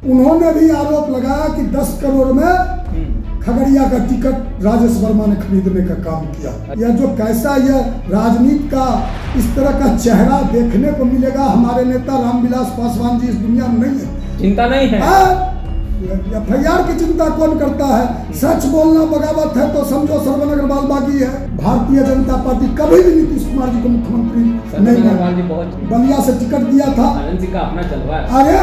उन्होंने भी आरोप लगाया कि 10 करोड़ में खगड़िया का टिकट राजेश वर्मा ने खरीदने का काम किया। यह जो कैसा यह राजनीति का इस तरह का चेहरा देखने को मिलेगा, हमारे नेता रामविलास पासवान जी इस दुनिया में नहीं है। चिंता नहीं है। FIR की चिंता कौन करता है? सच बोलना बगावत है तो समझो सरवन अग्रवाल बागी है। भारतीय जनता पार्टी कभी भी नीतीश कुमार जी को मुख्यमंत्री नहीं बना। बलिया से टिकट दिया था। आनंद जी का अपना जलवा है। अरे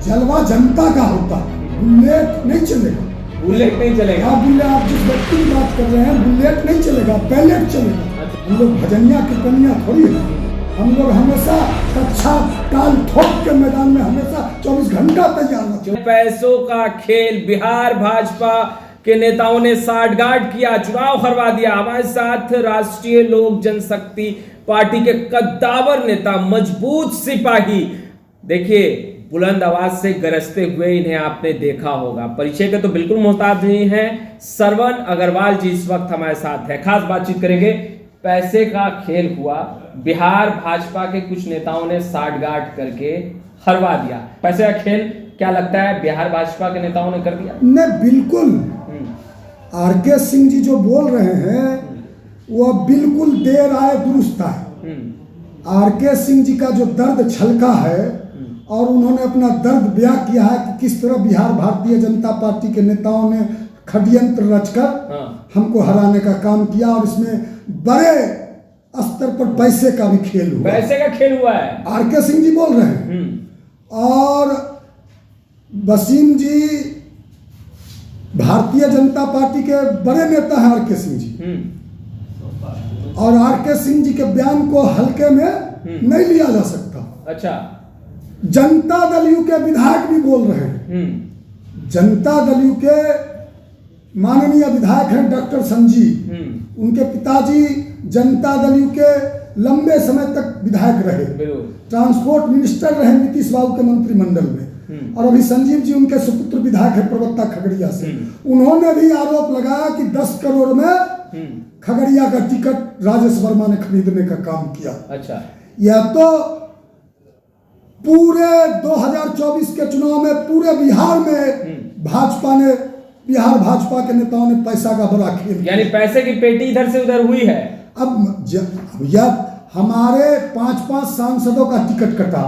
जलवा जनता का होता, बुलेट नहीं चलेगा। बुलेट नहीं चलेगा। बुलेट, आप जिस व्यक्ति की बात कर रहे हैं, बुलेट नहीं चलेगा, बैलेट चलेगा। हम लोग भजनिया कीर्तनिया थोड़ी है। हम लोग हमेशा कच्छा ताल ठोक के मैदान में हमेशा 24 घंटा तैयार रहते। पैसों का खेल, बिहार भाजपा के नेताओं ने साठगांठ किया, चुनाव हरवा दिया। हमारे साथ राष्ट्रीय लोक जनशक्ति पार्टी के कद्दावर नेता, मजबूत सिपाही, देखिए बुलंद आवाज से गरजते हुए इन्हें आपने देखा होगा। परिचय के तो बिल्कुल मोहताज नहीं है। सरवन अग्रवाल जी इस वक्त हमारे साथ है। खास बातचीत करेंगे। पैसे का खेल हुआ, बिहार भाजपा के कुछ नेताओं ने साठगांठ करके हरवा दिया। पैसे का खेल क्या लगता है बिहार भाजपा के नेताओं ने कर दिया? नहीं, बिल्कुल। RK सिंह जी जो बोल रहे हैं वो बिल्कुल देर आए दुरुस्त आए। RK सिंह जी का जो दर्द छलका है और उन्होंने अपना दर्द बयां किया है कि किस तरह बिहार भारतीय जनता पार्टी के नेताओं ने षड्यंत्र रचकर हमको हराने का काम किया और इसमें बड़े स्तर पर पैसे का भी खेल हुआ। पैसे का खेल हुआ है, RK सिंह जी बोल रहे हैं। और वसीम जी भारतीय जनता पार्टी के बड़े नेता हैं RK सिंह जी, और RK सिंह जी के बयान को हल्के में नहीं लिया जा सकता। अच्छा, जनता दल यू के विधायक भी बोल रहे हैं। जनता दल यू के माननीय विधायक हैं डॉक्टर संजीव, उनके पिताजी जनता दल यू के लंबे समय तक विधायक रहे, ट्रांसपोर्ट मिनिस्टर रहे नीतीश बाबू के मंत्रिमंडल में, और अभी संजीव जी उनके सुपुत्र विधायक है प्रवक्ता खगड़िया से। उन्होंने भी आरोप लगाया कि 10 करोड़ में खगड़िया का टिकट राजेश वर्मा ने खरीदने का काम किया। अच्छा, यह तो पूरे 2024 के चुनाव में पूरे बिहार में बिहार भाजपा के नेताओं ने पैसा का बड़ा खेल, यानी पैसे की पेटी इधर से उधर हुई है। अब यह हमारे 5-5 सांसदों का टिकट कटा।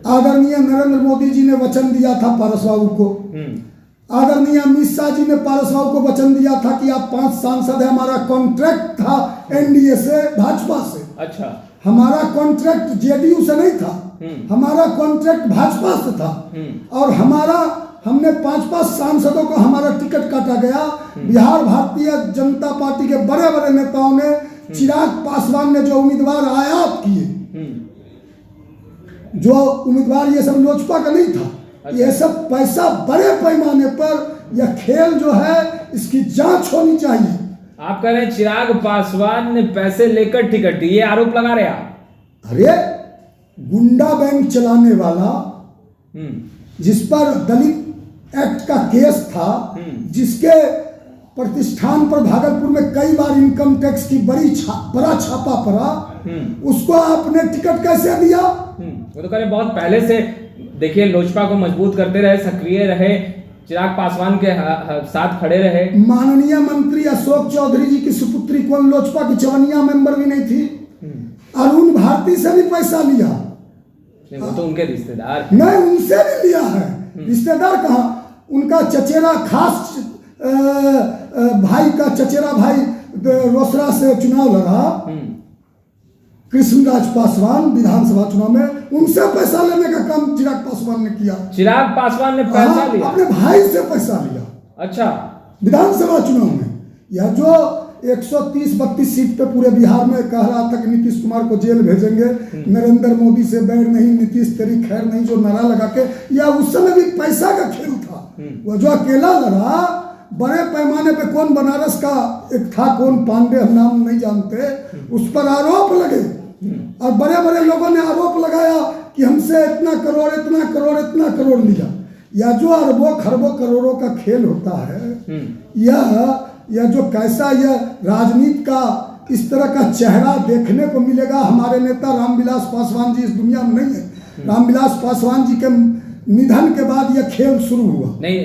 आदरणीय नरेंद्र मोदी जी ने वचन दिया था पारस बाबू को, आदरणीय अमित शाह जी ने पारस बाबू को वचन दिया था कि आप 5 सांसद है। हमारा कॉन्ट्रैक्ट था NDA से, भाजपा से। अच्छा, हमारा कॉन्ट्रैक्ट JDU से नहीं था, हमारा कॉन्ट्रैक्ट भाजपा से था, और हमने 5-5 सांसदों को हमारा टिकट काटा गया। बिहार भारतीय जनता पार्टी के बड़े बड़े नेताओं ने, चिराग पासवान ने जो उम्मीदवार आयात किए, जो उम्मीदवार, ये सब लोजपा का नहीं था। अच्छा। ये सब पैसा बड़े पैमाने पर, यह खेल जो है इसकी जांच होनी चाहिए। आप कह रहे हैं चिराग पासवान ने पैसे लेकर टिकट दिए, ये आरोप लगा रहे आप? अरे गुंडा बैंक चलाने वाला, जिस पर दलित एक्ट का केस था, जिसके प्रतिष्ठान पर भागलपुर में कई बार इनकम टैक्स की बड़ा छापा पड़ा, उसको आपने टिकट कैसे दिया? वो तो कह रहे बहुत पहले से देखिए लोजपा को मजबूत करते रहे, सक्रिय रहे, चिराग पासवान के साथ खड़े रहे। माननीय मंत्री अशोक चौधरी जी की सुपुत्री कौन लोजपा की चवनिया मेंबर भी नहीं थी? अरुण भारती से भी पैसा लिया। वो तो उनके रिश्तेदार नहीं, उनसे भी लिया है। रिश्तेदार कहाँ? उनका चचेरा खास भाई का चचेरा भाई रोसड़ा से चुनाव लड़ा, कृष्णराज पासवान, विधानसभा चुनाव में, उनसे पैसा लेने का काम चिराग पासवान ने किया। चिराग पासवान ने पैसा लिया? अपने भाई से पैसा लिया। अच्छा, विधानसभा चुनाव में। यह जो 130-32 सीट पे पूरे बिहार में कह रहा था कि नीतीश कुमार को जेल भेजेंगे, नरेंद्र मोदी से बैर नहीं, नीतीश तेरी खैर नहीं, जो नारा लगा के, या उस समय भी पैसा का खेल था। वो जो अकेला लड़ा, बड़े पैमाने पे, कौन बनारस का एक था, कौन पांडे, हम नाम नहीं जानते, उस पर आरोप लगे, और बड़े बड़े लोगों ने आरोप लगाया कि हमसे इतना करोड़ इतना करोड़ इतना करोड़ लिया। या जो अरबों खरबों करोड़ों का खेल होता है, यह जो कैसा यह राजनीति का इस तरह का चेहरा देखने को मिलेगा, हमारे नेता रामविलास पासवान जी इस दुनिया में नहीं है। रामविलास पासवान जी के निधन के बाद यह खेल शुरू हुआ। नहीं,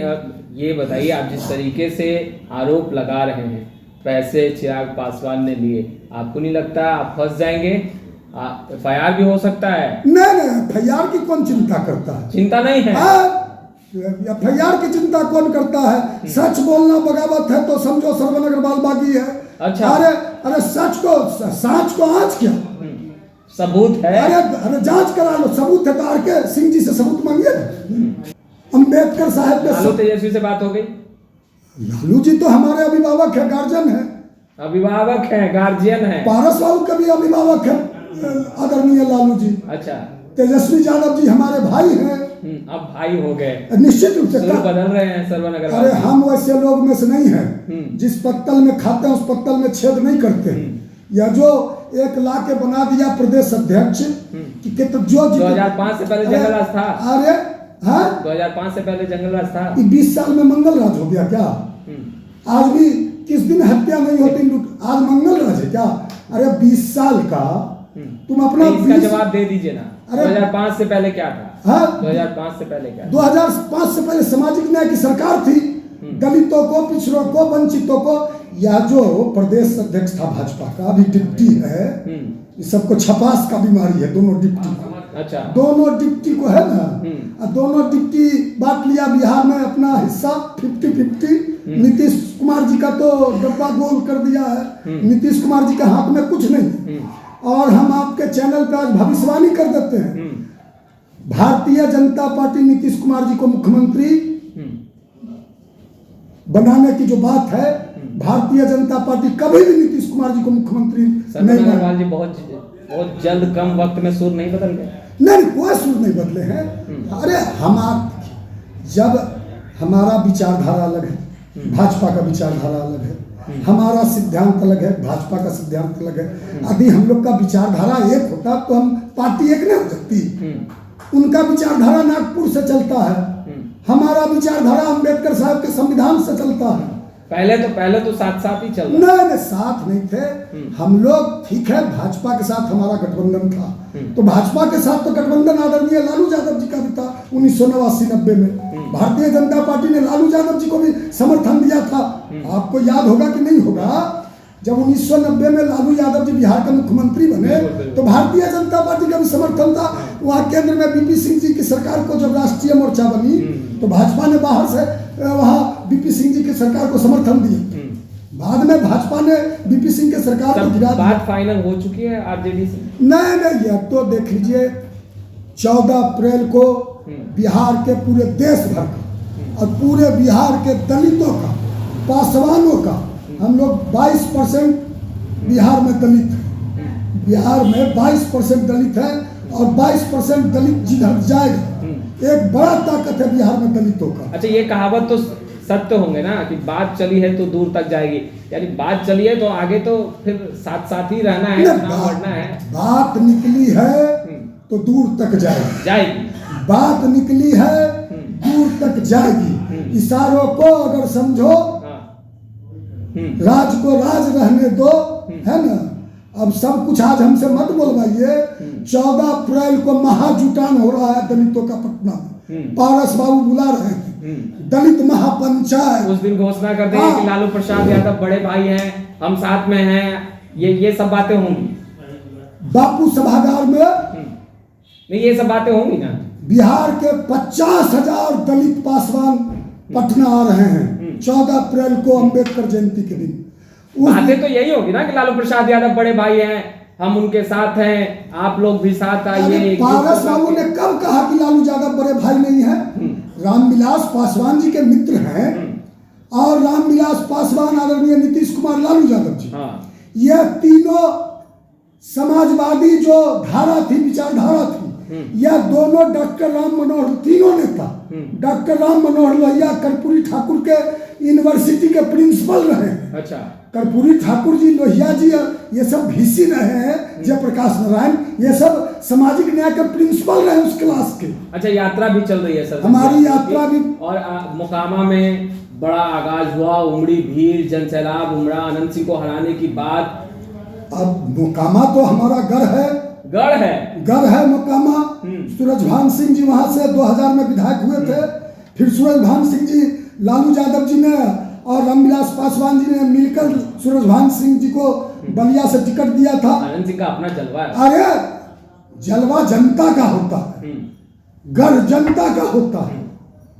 ये बताइए, आप जिस तरीके से आरोप लगा रहे हैं पैसे चिराग पासवान ने लिए, आपको नहीं लगता आप फंस जाएंगे? FIR भी हो सकता है। नहीं, FIR की कौन चिंता करता है? चिंता नहीं है। FIR की चिंता कौन करता है? सच बोलना बगावत है तो समझो श्रवण अग्रवाल बागी है। अच्छा। अरे साँच को आँच क्या सबूत है? अरे जांच करा लो, सबूत है तो आर.के. सिंह जी से सबूत मांगिए। अम्बेडकर साहब के लालू तेजस्वी से बात हो गई? लालू जी तो हमारे अभिभावक है, गार्जियन है। अभिभावक है, गार्जियन है। पारस बाबू का भी अभिभावक है आदरणीय लालू जी। अच्छा। तेजस्वी यादव जी हमारे भाई हैं। अब भाई हो गए, निश्चित रूप से बदल रहे हैं श्रवण अग्रवाल। अरे हम वैसे लोग में से नहीं हैं जिस पत्तल में खाते हैं उस पत्तल में छेद नहीं करते हैं। या जो एक ला के बना दिया प्रदेश अध्यक्ष कि तो जो 2005 से पहले जंगल राज था। अरे हाँ, 2005 से पहले जंगल राज था। 20 साल में मंगल राज हो गया क्या? आज भी किस दिन हत्या नहीं होती, आज मंगल राज है क्या? अरे 20 साल का तुम अपना इसका जवाब दे दीजिए ना। 2005 से पहले क्या था? हाँ? 2005 से पहले क्या? 2005 से पहले सामाजिक न्याय की सरकार थी। दलितों को, पिछड़ों को, वंचितों को, या जो प्रदेश अध्यक्ष था भाजपा का, अभी डिप्टी है, इस सबको छपास का बीमारी है दोनों डिप्टी। अच्छा। दोनों डिप्टी को है ना, दोनों डिप्टी बांट लिया बिहार में अपना हिस्सा 50-50। नीतीश कुमार जी का तो डब्बा गोल कर दिया है। नीतीश कुमार जी के हाथ में कुछ नहीं। और हम आपके चैनल पर आज भविष्यवाणी कर देते हैं, भारतीय जनता पार्टी नीतीश कुमार जी को मुख्यमंत्री बनाने की जो बात है, भारतीय जनता पार्टी कभी भी नीतीश कुमार जी को मुख्यमंत्री नहीं अग्रवाल जी बहुत जल्द कम वक्त में सुर नहीं बदल गए? नहीं, कोई सुर नहीं बदले हैं। अरे जब हमारा विचारधारा अलग है, भाजपा का विचारधारा अलग है, हमारा सिद्धांत अलग है, भाजपा का सिद्धांत अलग है। यदि हम लोग का विचारधारा एक होता तो हम पार्टी एक नहीं हो सकती। उनका विचारधारा नागपुर से चलता है, हमारा विचारधारा अम्बेडकर साहब के संविधान से चलता है। पहले तो साथ ही चल रहा। नहीं, साथ नहीं थे हम लोग। ठीक है, भाजपा के साथ हमारा गठबंधन था, तो भाजपा के साथ तो गठबंधन आदरणीय लालू यादव जी का भी था 1989-90 में। भारतीय जनता पार्टी ने लालू यादव जी को भी समर्थन दिया था। आपको याद होगा कि नहीं होगा, जब 1990 में लालू यादव जी बिहार के मुख्यमंत्री बने तो भारतीय जनता पार्टी का भी समर्थन था। वहाँ केंद्र में बीपी सिंह जी की सरकार को जब राष्ट्रीय मोर्चा बनी तो भाजपा ने बाहर से वहाँ बीपी सिंह जी की सरकार को समर्थन दिया। बाद में भाजपा ने बीपी सिंह के सरकार को गिरा दिया। बात फाइनल हो चुकी है आरजेडी से? नहीं, अब तो देख लीजिए 14 अप्रैल को बिहार के पूरे देश भर का और पूरे बिहार के दलितों का, पासवानों का, हम लोग 22% बिहार में दलित है। बिहार में 22% दलित है और 22% दलित जिधर जाएगा, एक बड़ा ताकत है बिहार में दलितों का। अच्छा, ये कहावत तो सत्य होंगे ना कि बात चली है तो दूर तक जाएगी, यानी बात चली है तो आगे तो फिर साथ ही रहना है, चुनाव लड़ना है। बात निकली है तो दूर तक जाएगी। बात निकली है दूर तक जाएगी। इशारों को अगर समझो, राज को राज रहने दो, है ना। अब सब कुछ आज हमसे मत बोलवाइए। 14 अप्रैल को महाजुटान हो रहा है दलितों का पटना में। पारस बाबू बुला रहे हैं दलित महापंचायत। उस दिन घोषणा कर देंगे कि लालू प्रसाद यादव बड़े भाई हैं, हम साथ में हैं, ये सब बातें होंगी बापू सभागार में। नहीं, ये सब बातें होंगी ना। बिहार के 50,000 दलित पासवान पटना आ रहे हैं 14 अप्रैल को, अम्बेडकर जयंती के दिन। बातें तो यही होगी ना कि लालू प्रसाद यादव बड़े भाई हैं, हम उनके साथ हैं, आप लोग भी साथ आइए। पारस बाबू ने कब कहा कि लालू यादव बड़े भाई नहीं है? रामविलास पासवान जी के मित्र हैं और रामविलास पासवान आदरणीय नीतीश कुमार, लालू यादव जी, यह तीनों समाजवादी जो धारा थी, विचारधारा थी, यह दोनों डॉक्टर राम मनोहर, तीनों नेता डॉक्टर राम मनोहर लोहिया कर्पूरी ठाकुर के यूनिवर्सिटी के प्रिंसिपल रहे। अच्छा। कर्पूरी ठाकुर जी, लोहिया जी, ये सब VC रहे हैं, जयप्रकाश नारायण, ये सब सामाजिक न्याय के प्रिंसिपल रहे उस क्लास के। अच्छा, यात्रा भी चल रही है सर? हमारी यात्रा भी। और मोकामा में बड़ा आगाज हुआ, उमड़ी भीड़, जनसैलाब उमड़ा अनंत सिंह को हराने की बात। अब मोकामा तो हमारा घर है, गढ़ है मोकामा। सूरजभान सिंह जी वहां से 2000 में विधायक हुए थे। फिर सूरजभान सिंह जी, लालू यादव जी ने और रामविलास पासवान जी ने मिलकर सूरजभान सिंह जी को बलिया से टिकट दिया था। आनंद सिंह का अपना जलवा है। अरे जलवा जनता का होता है, गढ़ जनता का होता है।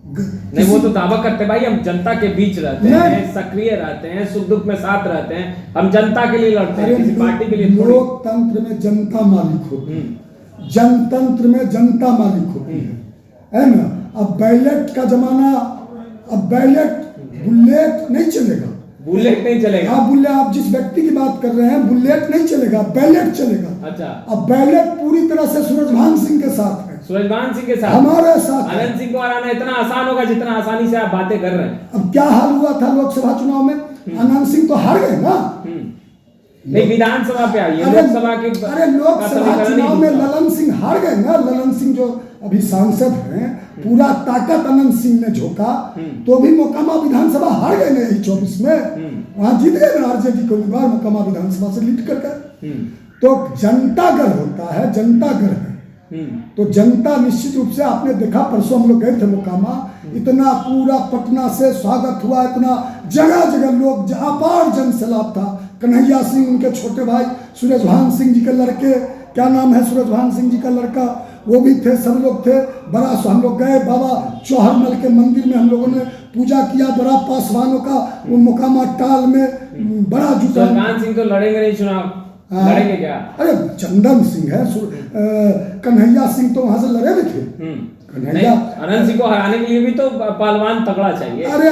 नहीं, वो तो दावा करते भाई हम जनता के बीच रहते हैं, सक्रिय रहते हैं, सुख दुख में साथ रहते हैं, हम जनता के लिए लड़ते हैं, किसी पार्टी के लिए थोड़ी। लोकतंत्र में जनता मालिक होती है, जनतंत्र में जनता मालिक होती है ना। अब बैलेट का जमाना, अब बैलेट बुलेट नहीं चलेगा, बुलेट नहीं चलेगा। आप बुलेट, आप जिस व्यक्ति की बात कर रहे हैं, बुलेट नहीं चलेगा, बैलेट चलेगा। अच्छा, अब बैलेट पूरी तरह से सूरजभान सिंह के साथ है, सूरजभान सिंह के साथ, हमारे साथ। आनंद सिंह को हराना इतना आसान होगा जितना आसानी से आप बातें कर रहे हैं। अब क्या हाल हुआ था लोकसभा चुनाव में? आनंद सिंह तो हार गए ना। नहीं, विधानसभा पे आइए, लोकसभा की। अरे लोकसभा चुनाव में ललन सिंह हार गए ना। ललन सिंह जो अभी सांसद हैं, पूरा ताकत अनंत सिंह ने झोंका, तो भी मोकामा विधानसभा हार गए ना 24 में। वहां जीत गए ना आरजेडी को बार मोकामा विधानसभा से लीड करके। तो जनता गढ़ होता है, जनता गढ़ है। तो जनता निश्चित रूप से, आपने देखा परसों हम लोग गए थे मोकामा, इतना पूरा पटना से स्वागत हुआ, इतना जगह जगह लोग, अपार जन सैलाब था। कन्हैया सिंह, उनके छोटे भाई सूरजभान सिंह जी के लड़के, क्या नाम है सूरजभान सिंह जी का लड़का, वो भी थे, सब लोग थे। बड़ा हम लोग गए बाबा चौहरमल के मंदिर में, हम लोगों ने पूजा किया। बड़ा पासवानों का वो मोकामा टाल में बड़ा जुटा। सूरजभान सिंह तो लड़ेंगे नहीं चुनाव, लड़ेंगे क्या? अरे चंदन सिंह है, कन्हैया सिंह तो वहां से लड़े भी थे। कन्हैया, आनंद सिंह को हराने के लिए भी तो पहलवान तगड़ा चाहिए। अरे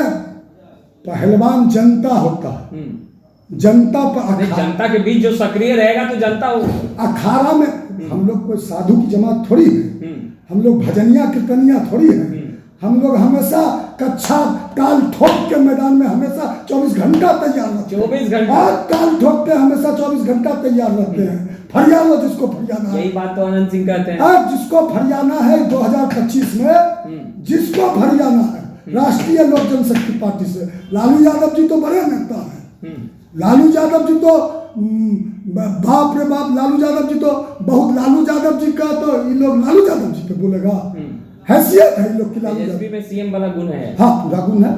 पहलवान जनता होता है, जनता पर, जनता के बीच जो सक्रिय रहेगा तो जनता हो। अखाड़ा में हम लोग कोई साधु की जमात थोड़ी है, हम लोग भजनिया कीर्तनिया थोड़ी है। हम लोग हमेशा कच्छा काल ठोक के मैदान में हमेशा 24 घंटा तैयार रहते हैं। 24 घंटा काल ठोक के हमेशा 24 घंटा तैयार रहते हैं। फरियाना जिसको फरियाना है, यही बात तो आनंद सिंह कहते हैं। अब जिसको फरियाना है 2025 में, जिसको फरियाना है राष्ट्रीय लोक जनशक्ति पार्टी से, लालू यादव जी तो बड़े नेता हैं। लालू यादव जी तो बाप रे बाप, लालू यादव जी तो बहुत, लालू यादव जी का तो ये लोग लालू यादव जी पे बोलेगा, हैसियत है ये लोग की लालू यादव। में सीएम वाला गुण है। हाँ पूरा गुण है,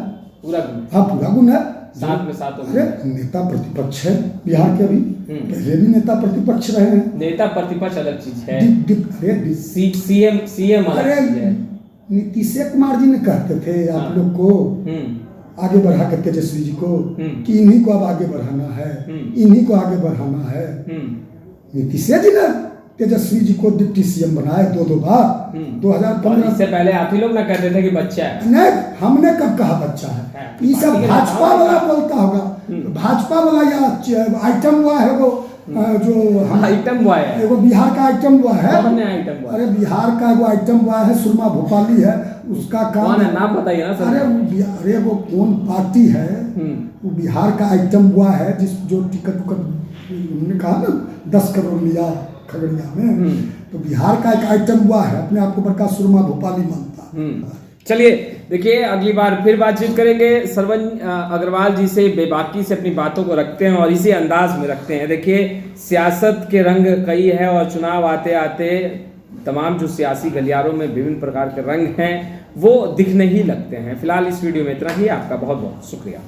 पूरा गुण, हाँ पूरा गुण है। साथ में साथ। अरे नेता प्रतिपक्ष है बिहार के, अभी पहले भी नेता प्रतिपक्ष रहे हैं। नेता प्रतिपक्ष अलग चीज है, अरे सीएम अलग चीज है। नीतीश कुमार जी ने कहते थे आप लोग को आगे बढ़ा कर, तेजस्वी जी को, कि इन्हीं को अब आगे बढ़ाना है, इन्हीं को आगे बढ़ाना है। नीतीश जी ने तेजस्वी जी को डिप्टी सीएम बनाए 2 बार। 2015 इससे पहले आप ही लोग ना कहते थे कि बच्चा है। नहीं, हमने कब कहा बच्चा है? ये सब भाजपा वाला बोलता होगा, भाजपा वाला या आइटम हुआ है वो, जो आइटम हुआ है, वो बिहार का आइटम हुआ है। आइटम हुआ, अरे बिहार का वो आइटम हुआ है, सुरमा भोपाली है, उसका काम कौन है नाम बताइए ना सर। अरे वो कौन पार्टी है, वो बिहार का आइटम हुआ है, जिस जो टिकट उन्होंने कहा ना 10 करोड़ लिया खगड़िया में, तो बिहार का एक आइटम हुआ है, अपने आप को बड़का सुरमा भोपाली मानता। चलिए देखिए, अगली बार फिर बातचीत करेंगे। सरवन अग्रवाल जी से बेबाकी से अपनी बातों को रखते हैं और इसी अंदाज में रखते हैं। देखिए, सियासत के रंग कई है और चुनाव आते आते तमाम जो सियासी गलियारों में विभिन्न प्रकार के रंग हैं वो दिखने ही लगते हैं। फिलहाल इस वीडियो में इतना ही। आपका बहुत बहुत शुक्रिया।